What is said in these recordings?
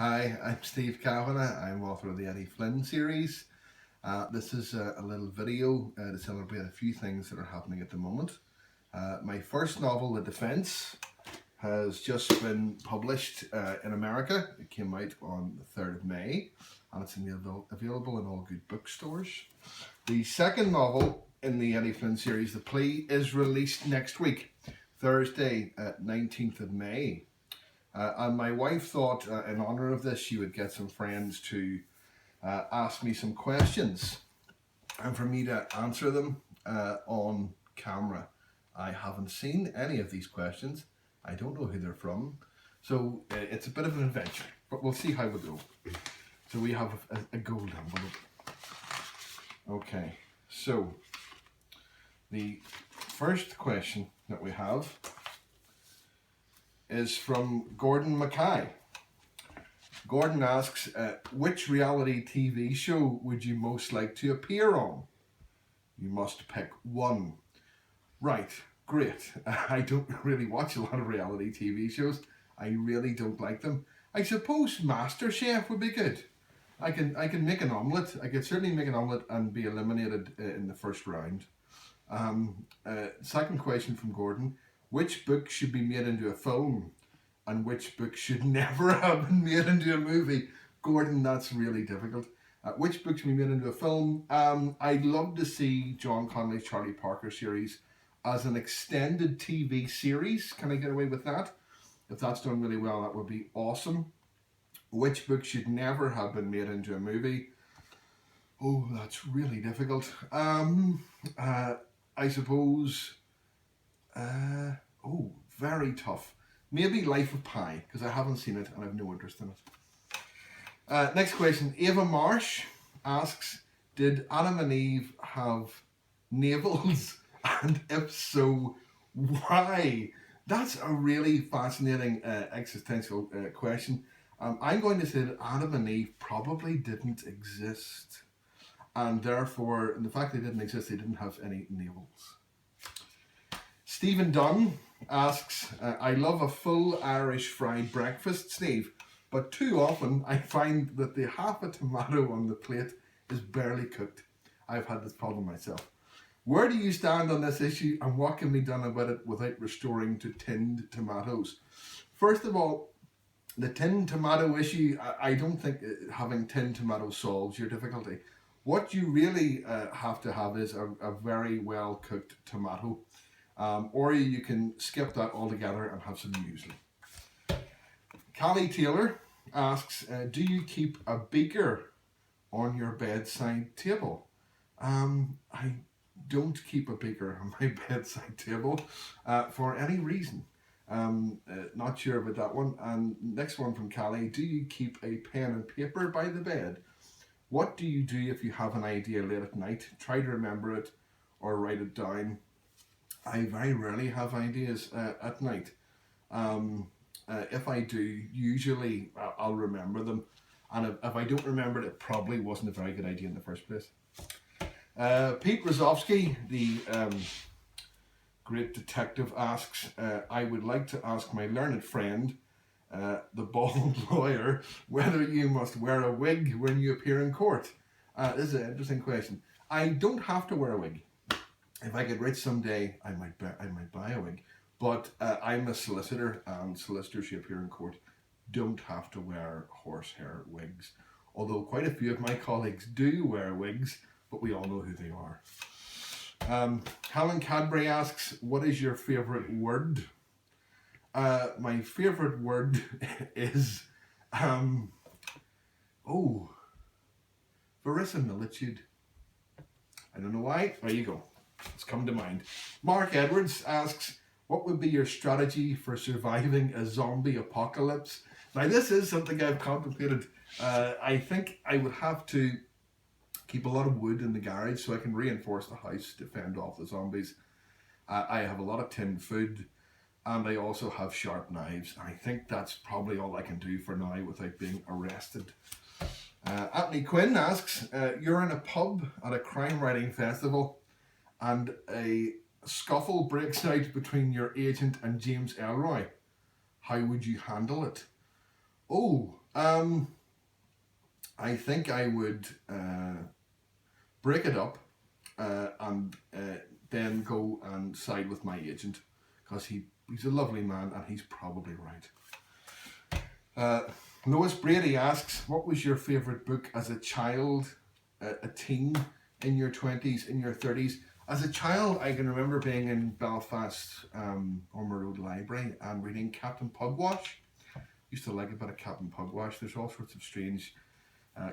Hi, I'm Steve Cavanagh. I'm author of the Eddie Flynn series. This is a little video to celebrate a few things that are happening at the moment. My first novel, The Defense, has just been published in America. It came out on the 3rd of May and it's available in all good bookstores. The second novel in the Eddie Flynn series, The Plea, is released next week, Thursday, 19th of May. And my wife thought, in honour of this, she would get some friends to ask me some questions and for me to answer them on camera. I haven't seen any of these questions. I don't know who they're from. So it's a bit of an adventure, but we'll see how we go. So we have a gold envelope. Okay, so the first question that we have is from Gordon Mackay. Gordon asks, which reality TV show would you most like to appear on? You must pick one. Right, great. I don't really watch a lot of reality TV shows. I really don't like them. I suppose MasterChef would be good. I can make an omelette. I could certainly make an omelette and be eliminated in the first round. Second question from Gordon. Which book should be made into a film and which book should never have been made into a movie? Gordon, that's really difficult. Which book should be made into a film? I'd love to see John Connolly's Charlie Parker series as an extended TV series. Can I get away with that? If that's done really well, that would be awesome. Which book should never have been made into a movie? Oh, that's really difficult. I suppose... very tough. Maybe Life of Pi, because I haven't seen it and I have no interest in it. Next question. Ava Marsh asks, did Adam and Eve have navels? And if so, why? That's a really fascinating existential question. I'm going to say that Adam and Eve probably didn't exist. And therefore, the fact they didn't exist, they didn't have any navels. Stephen Dunn asks, I love a full Irish fried breakfast, Steve, but too often I find that the half a tomato on the plate is barely cooked. I've had this problem myself. Where do you stand on this issue and what can be done about it without restoring to tinned tomatoes? First of all, the tinned tomato issue, I don't think having tinned tomatoes solves your difficulty. What you really have to have is a very well cooked tomato. Or you can skip that altogether and have some muesli. Callie Taylor asks, do you keep a beaker on your bedside table? I don't keep a beaker on my bedside table for any reason. Not sure about that one. And next one from Callie, do you keep a pen and paper by the bed? What do you do if you have an idea late at night? Try to remember it or write it down. I very rarely have ideas at night. If I do, usually I'll remember them. And if I don't remember it, it probably wasn't a very good idea in the first place. Pete Rozovsky, the great detective, asks, I would like to ask my learned friend, the bald lawyer, whether you must wear a wig when you appear in court. This is an interesting question. I don't have to wear a wig. If I get rich someday, I might buy a wig. But I'm a solicitor, and solicitors who appear in court don't have to wear horsehair wigs. Although quite a few of my colleagues do wear wigs, but we all know who they are. Helen Cadbury asks, what is your favourite word? My favourite word is, verisimilitude. I don't know why. There you go. It's come to mind. Mark Edwards asks, what would be your strategy for surviving a zombie apocalypse? Now this is something I've contemplated. I think I would have to keep a lot of wood in the garage so I can reinforce the house to fend off the zombies. I have a lot of tinned food and I also have sharp knives. I think that's probably all I can do for now without being arrested. Anthony Quinn asks, you're in a pub at a crime writing festival and a scuffle breaks out between your agent and James Elroy. How would you handle it? Oh, I think I would break it up and then go and side with my agent, because he's a lovely man and he's probably right. Lois Brady asks, what was your favourite book as a child, a teen, in your 20s, in your 30s? As a child, I can remember being in Belfast Ormer Road Library and reading Captain Pugwash. Used to like a bit of Captain Pugwash. There's all sorts of strange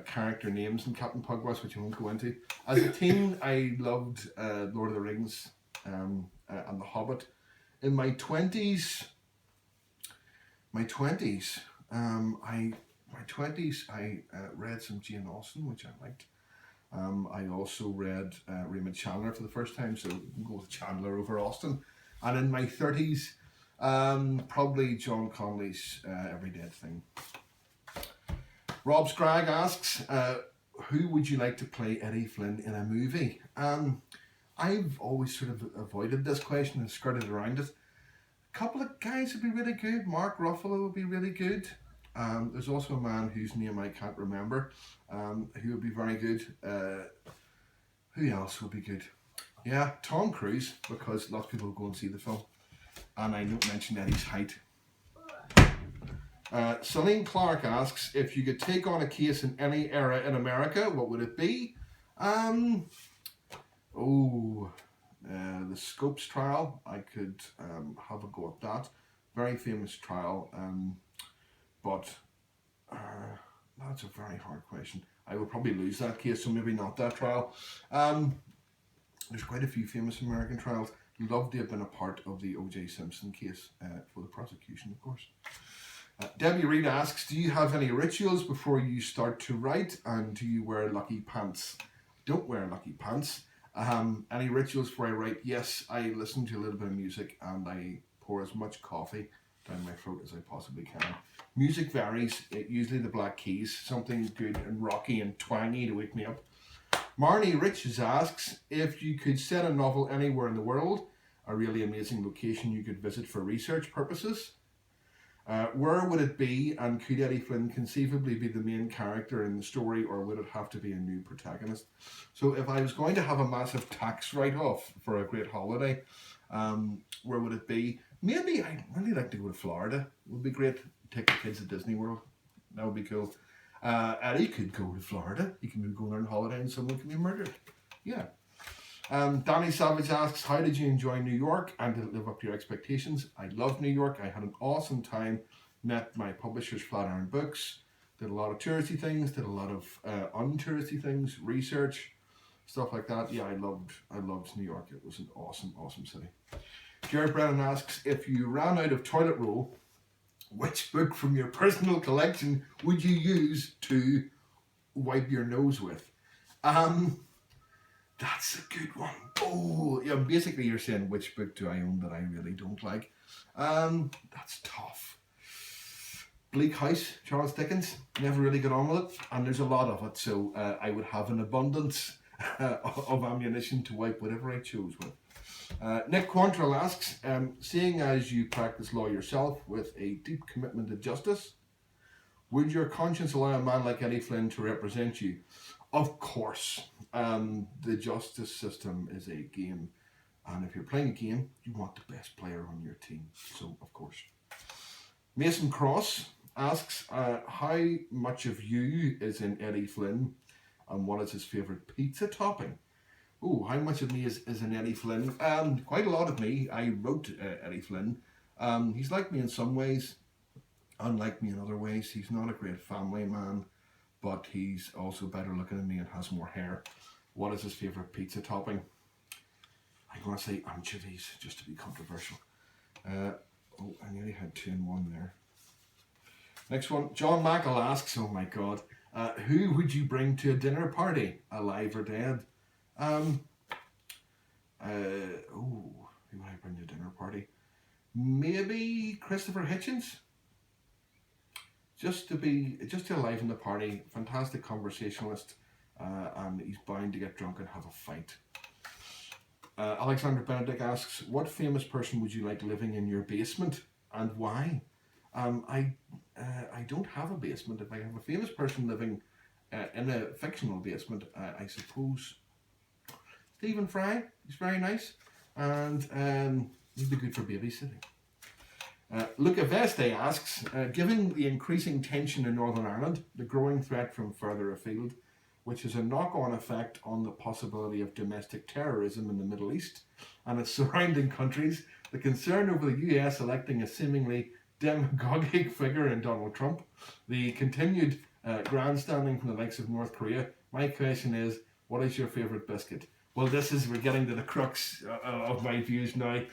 character names in Captain Pugwash, which I won't go into. As a teen, I loved Lord of the Rings and The Hobbit. In my 20s, I read some Jane Austen, which I liked. I also read Raymond Chandler for the first time, so we can go with Chandler over Austen. And in my 30s, probably John Connolly's Every Dead Thing. Rob Scragg asks, who would you like to play Eddie Flynn in a movie? I've always sort of avoided this question and skirted around it. A couple of guys would be really good. Mark Ruffalo would be really good. There's also a man whose name I can't remember, who would be very good. Who else would be good? Yeah, Tom Cruise, because lots of people go and see the film. And I don't mention Eddie's height. Celine Clark asks, if you could take on a case in any era in America, what would it be? The Scopes trial. I could have a go at that. Very famous trial. But that's a very hard question. I would probably lose that case, so maybe not that trial. There's quite a few famous American trials. Love to have been a part of the O.J. Simpson case for the prosecution, of course. Debbie Reed asks, do you have any rituals before you start to write, and do you wear lucky pants? Don't wear lucky pants. Any rituals before I write? Yes, I listen to a little bit of music and I pour as much coffee down my throat as I possibly can. Music varies, usually the Black Keys, something good and rocky and twangy to wake me up. Marnie Riches asks, if you could set a novel anywhere in the world, a really amazing location you could visit for research purposes, where would it be, and could Eddie Flynn conceivably be the main character in the story, or would it have to be a new protagonist? So if I was going to have a massive tax write-off for a great holiday, where would it be? Maybe I'd really like to go to Florida. It would be great. Take the kids to Disney World. That would be cool. Eddie could go to Florida. He can go on holiday and someone can be murdered. Yeah. Danny Savage asks, how did you enjoy New York and did it live up to your expectations? I love New York. I had an awesome time. Met my publishers, Flatiron Books. Did a lot of touristy things. Did a lot of untouristy things. Research, stuff like that. Yeah, I loved New York. It was an awesome, awesome city. Jared Brennan asks, if you ran out of toilet roll, which book from your personal collection would you use to wipe your nose with? That's a good one. Oh, yeah, basically you're saying which book do I own that I really don't like. That's tough. Bleak House, Charles Dickens. Never really got on with it, and there's a lot of it, so I would have an abundance of ammunition to wipe whatever I chose with. Nick Quantrill asks, seeing as you practice law yourself with a deep commitment to justice, would your conscience allow a man like Eddie Flynn to represent you? Of course. The justice system is a game, and if you're playing a game, you want the best player on your team. So, of course. Mason Cross asks, how much of you is in Eddie Flynn, and what is his favourite pizza topping? Oh, how much of me is in Eddie Flynn? Quite a lot of me. I wrote Eddie Flynn. He's like me in some ways, unlike me in other ways. He's not a great family man, but he's also better looking than me and has more hair. What is his favourite pizza topping? I'm going to say anchovies, just to be controversial. I nearly had 2 in 1 there. Next one, John Mackle asks, oh my God, who would you bring to a dinner party, alive or dead? Who would I bring to a dinner party? Maybe Christopher Hitchens? Just to liven the party. Fantastic conversationalist, and he's bound to get drunk and have a fight. Alexander Benedict asks, what famous person would you like living in your basement and why? I don't have a basement. If I have a famous person living in a fictional basement, I suppose Stephen Fry. He's very nice, and he'd be good for babysitting. Luca Veste asks, given the increasing tension in Northern Ireland, the growing threat from further afield, which has a knock-on effect on the possibility of domestic terrorism in the Middle East and its surrounding countries, the concern over the US electing a seemingly demagogic figure in Donald Trump, the continued grandstanding from the likes of North Korea, my question is, what is your favourite biscuit? Well, we're getting to the crux of my views now.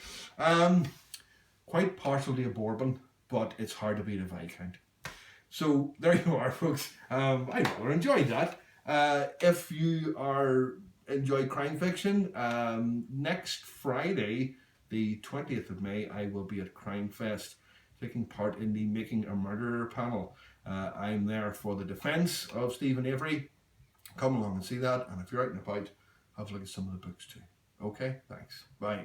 Quite partially a bourbon, but it's hard to beat a Viscount. So there you are, folks. I rather enjoyed that. If you enjoy crime fiction, next Friday, the 20th of May, I will be at Crime Fest, taking part in the Making a Murderer panel. I'm there for the defence of Stephen Avery. Come along and see that, and if you're out and about, have a look at some of the books too. Okay, thanks. Bye.